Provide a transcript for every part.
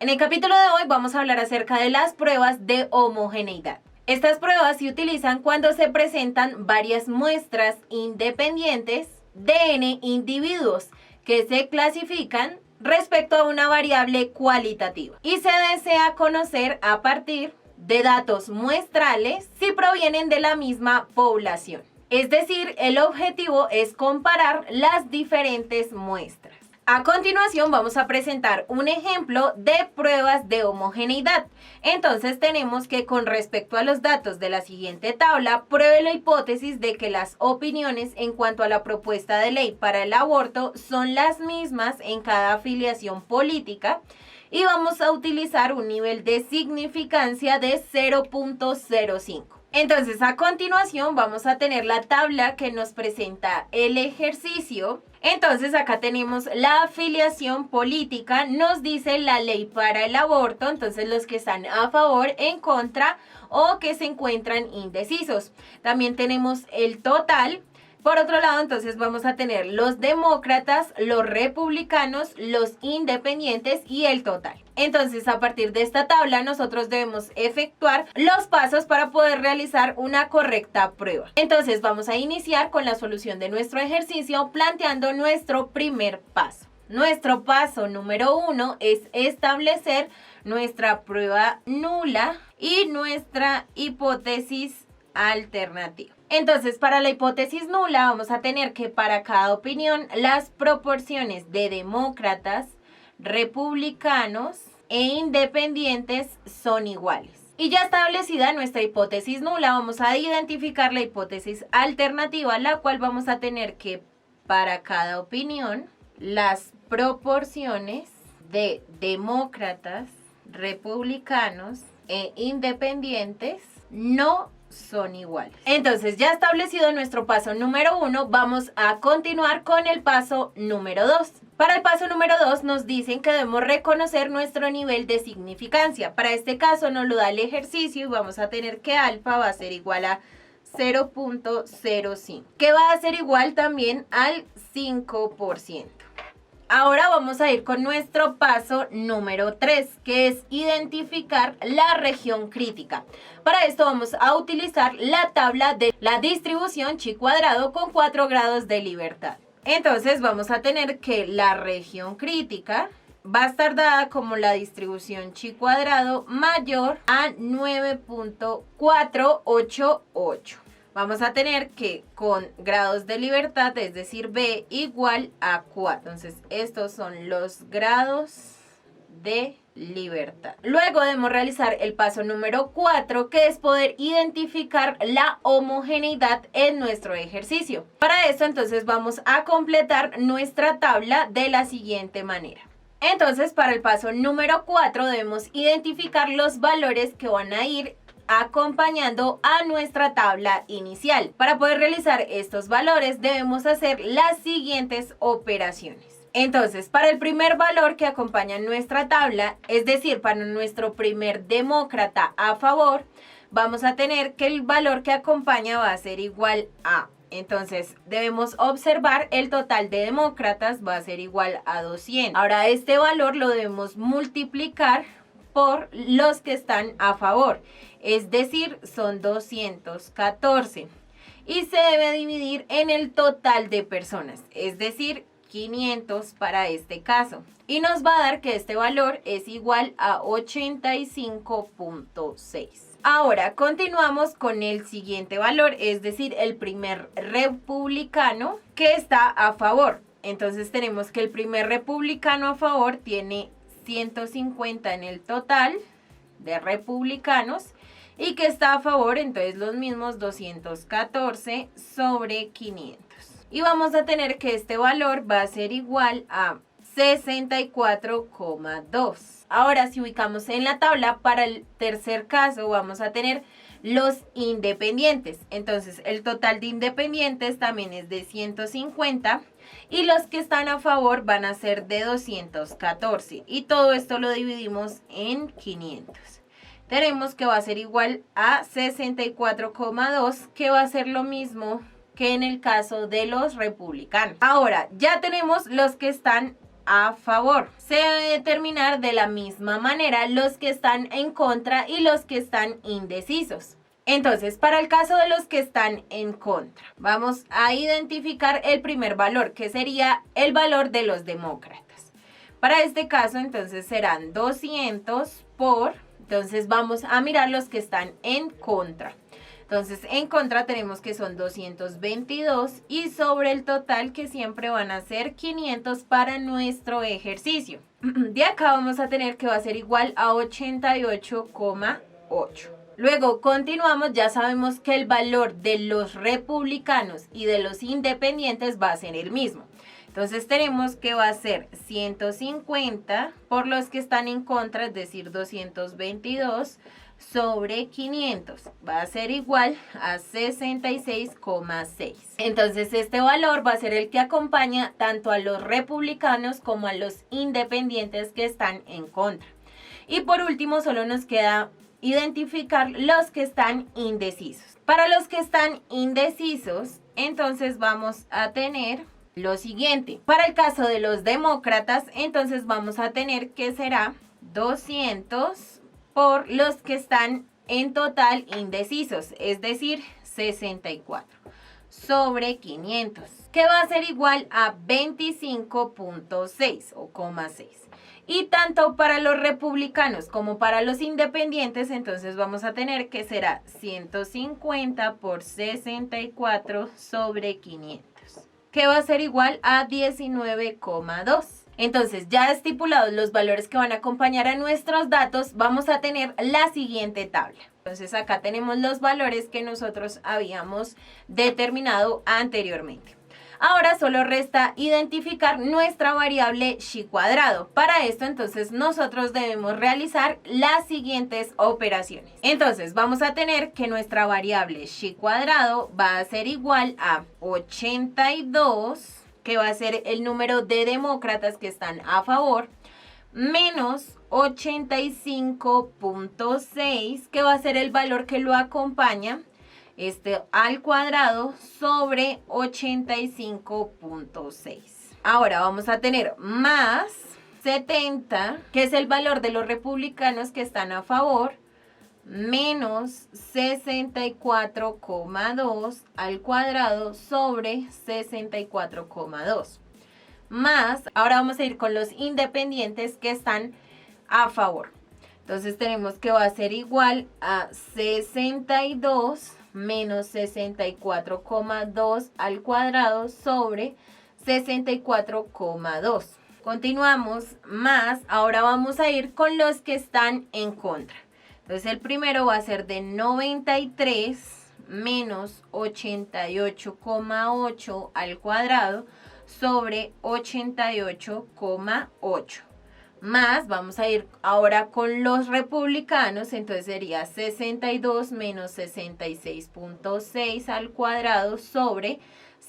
En el capítulo de hoy vamos a hablar acerca de las pruebas de homogeneidad. Estas pruebas se utilizan cuando se presentan varias muestras independientes de n individuos que se clasifican respecto a una variable cualitativa y se desea conocer a partir de datos muestrales si provienen de la misma población. Es decir, el objetivo es comparar las diferentes muestras. A continuación vamos a presentar un ejemplo de pruebas de homogeneidad. Entonces tenemos que con respecto a los datos de la siguiente tabla, pruebe la hipótesis de que las opiniones en cuanto a la propuesta de ley para el aborto son las mismas en cada afiliación política y vamos a utilizar un nivel de significancia de 0.05. Entonces, a continuación vamos a tener la tabla que nos presenta el ejercicio. Entonces, acá tenemos la afiliación política, nos dice la ley para el aborto, entonces los que están a favor, en contra o que se encuentran indecisos. También tenemos el total. Por otro lado, entonces vamos a tener los demócratas, los republicanos, los independientes y el total. Entonces, a partir de esta tabla, nosotros debemos efectuar los pasos para poder realizar una correcta prueba. Entonces, vamos a iniciar con la solución de nuestro ejercicio planteando nuestro primer paso. Nuestro paso número 1 es establecer nuestra prueba nula y nuestra hipótesis alternativa. Entonces, para la hipótesis nula vamos a tener que para cada opinión las proporciones de demócratas, republicanos e independientes son iguales. Y ya establecida nuestra hipótesis nula, vamos a identificar la hipótesis alternativa, la cual vamos a tener que para cada opinión las proporciones de demócratas, republicanos e independientes no son iguales. Entonces, ya establecido nuestro paso número 1, vamos a continuar con el paso número 2. Para el paso número 2 nos dicen que debemos reconocer nuestro nivel de significancia. Para este caso nos lo da el ejercicio y vamos a tener que alfa va a ser igual a 0.05, que va a ser igual también al 5%. Ahora vamos a ir con nuestro paso número 3, que es identificar la región crítica. Para esto vamos a utilizar la tabla de la distribución chi cuadrado con 4 grados de libertad. Entonces vamos a tener que la región crítica va a estar dada como la distribución chi cuadrado mayor a 9.488. Vamos a tener que con grados de libertad, es decir, B igual a 4. Entonces, estos son los grados de libertad. Luego debemos realizar el paso número 4, que es poder identificar la homogeneidad en nuestro ejercicio. Para esto, entonces, vamos a completar nuestra tabla de la siguiente manera. Entonces, para el paso número 4, debemos identificar los valores que van a ir acompañando a nuestra tabla inicial. Para poder realizar estos valores debemos hacer las siguientes operaciones. Entonces, para el primer valor que acompaña nuestra tabla, es decir, para nuestro primer demócrata a favor, vamos a tener que el valor que acompaña va a ser igual a. Entonces, debemos observar el total de demócratas va a ser igual a 200. Ahora, este valor lo debemos multiplicar por los que están a favor, es decir, son 214 y se debe dividir en el total de personas, es decir, 500 para este caso, y nos va a dar que este valor es igual a 85.6. Ahora continuamos con el siguiente valor, es decir, el primer republicano que está a favor. Entonces tenemos que el primer republicano a favor tiene 150 en el total de republicanos y que está a favor, entonces los mismos 214 sobre 500. Y vamos a tener que este valor va a ser igual a 64,2. Ahora, si ubicamos en la tabla, para el tercer caso vamos a tener los independientes. Entonces, el total de independientes también es de 150 y los que están a favor van a ser de 214. Y todo esto lo dividimos en 500. Tenemos que va a ser igual a 64,2, que va a ser lo mismo que en el caso de los republicanos. Ahora, ya tenemos los que están a favor. Se debe determinar de la misma manera los que están en contra y los que están indecisos. Entonces, para el caso de los que están en contra, vamos a identificar el primer valor, que sería el valor de los demócratas. Para este caso, entonces, serán 200 por... Entonces, vamos a mirar los que están en contra. Entonces, en contra tenemos que son 222 y sobre el total que siempre van a ser 500 para nuestro ejercicio. De acá vamos a tener que va a ser igual a 88,8. Luego continuamos, ya sabemos que el valor de los republicanos y de los independientes va a ser el mismo. Entonces tenemos que va a ser 150 por los que están en contra, es decir, 222 sobre 500. Va a ser igual a 66,6. Entonces este valor va a ser el que acompaña tanto a los republicanos como a los independientes que están en contra. Y por último solo nos queda identificar los que están indecisos. Para los que están indecisos, entonces vamos a tener lo siguiente. Para el caso de los demócratas, entonces vamos a tener que será 200 por los que están en total indecisos, es decir, 64 sobre 500, que va a ser igual a 25,6 o 0,6. Y tanto para los republicanos como para los independientes, entonces vamos a tener que será 150 por 64 sobre 500, que va a ser igual a 19,2. Entonces, ya estipulados los valores que van a acompañar a nuestros datos, vamos a tener la siguiente tabla. Entonces, acá tenemos los valores que nosotros habíamos determinado anteriormente. Ahora solo resta identificar nuestra variable chi cuadrado. Para esto, entonces, nosotros debemos realizar las siguientes operaciones. Entonces, vamos a tener que nuestra variable chi cuadrado va a ser igual a 82, que va a ser el número de demócratas que están a favor, menos 85,6, que va a ser el valor que lo acompaña, al cuadrado sobre 85,6. Ahora vamos a tener más 70, que es el valor de los republicanos que están a favor, menos 64,2 al cuadrado sobre 64,2. Más, ahora vamos a ir con los independientes que están a favor. Entonces tenemos que va a ser igual a 62 menos 64,2 al cuadrado sobre 64,2. Continuamos más, ahora vamos a ir con los que están en contra. Entonces el primero va a ser de 93 menos 88,8 al cuadrado sobre 88,8. Más, vamos a ir ahora con los republicanos, entonces sería 62 menos 66,6 al cuadrado sobre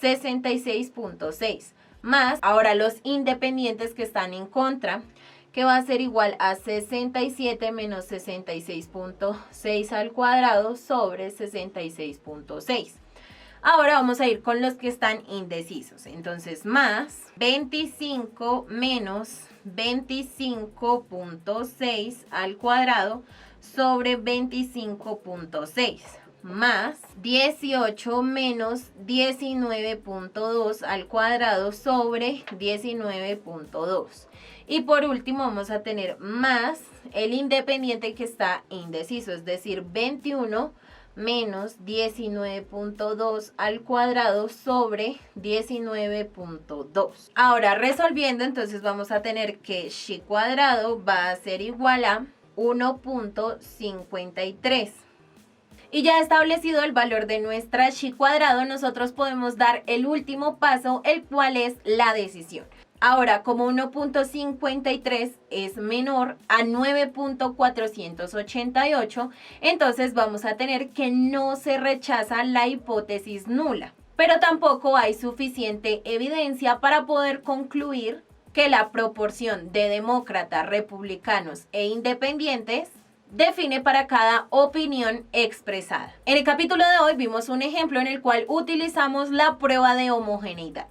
66,6. Más, ahora los independientes que están en contra, que va a ser igual a 67 menos 66,6 al cuadrado sobre 66,6. Ahora vamos a ir con los que están indecisos. Entonces, más 25 menos 25,6 al cuadrado sobre 25,6. Más 18 menos 19,2 al cuadrado sobre 19,2. Y por último vamos a tener más el independiente que está indeciso, es decir, 21 menos 19,2 al cuadrado sobre 19,2. Ahora resolviendo, entonces vamos a tener que chi cuadrado va a ser igual a 1,53. Y ya establecido el valor de nuestra chi cuadrado, nosotros podemos dar el último paso, el cual es la decisión. Ahora, como 1,53 es menor a 9,488, entonces vamos a tener que no se rechaza la hipótesis nula. Pero tampoco hay suficiente evidencia para poder concluir que la proporción de demócratas, republicanos e independientes define para cada opinión expresada. En el capítulo de hoy vimos un ejemplo en el cual utilizamos la prueba de homogeneidad.